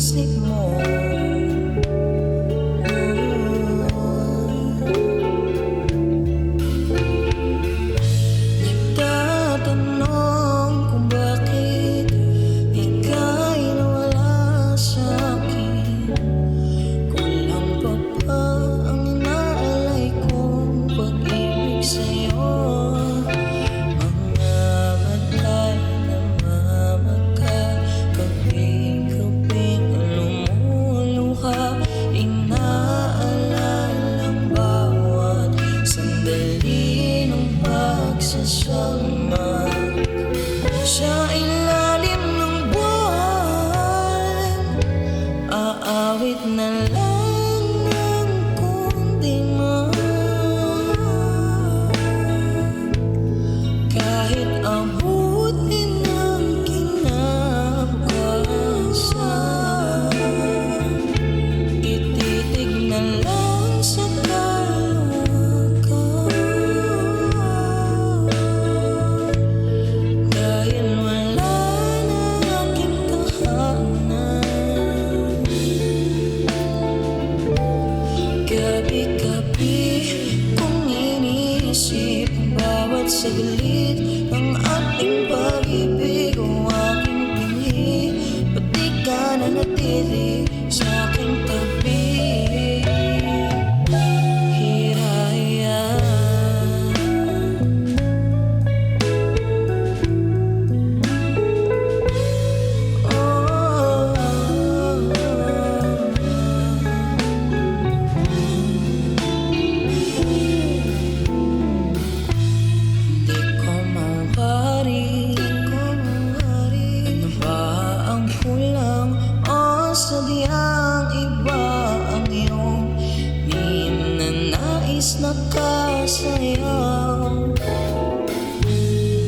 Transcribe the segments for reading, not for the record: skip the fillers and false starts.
isip mo. Nagtatanong kung bakit ika'y nawala sa'kin. Kulang pa ba ang inaalay kong pag-ibig sa'yo? Mga matay na mamagka-gabi-gabing lumuluha, inaalalang bawat sandali ng pagsasama. Sa ilalim ng buwan, aawit na lang ng kundiman. Kahit abutin ng kinabukasan, ititig na lang sa kalawakan. Dahil wala na aking tahanan. Gabi-gabi kong iniisip bawat saglit ng ating pag-ibig. O aking pinhi, ba't di ka nanatili sa aking tabi? Hiraya. Di ko mawari, ano ba ang kulang o sadyang iba ang iyong ninanais na kasayaw?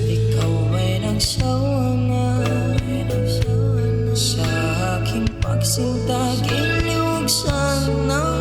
Ikaw ay nagsawa na sa aking pagsinta, giliwag ng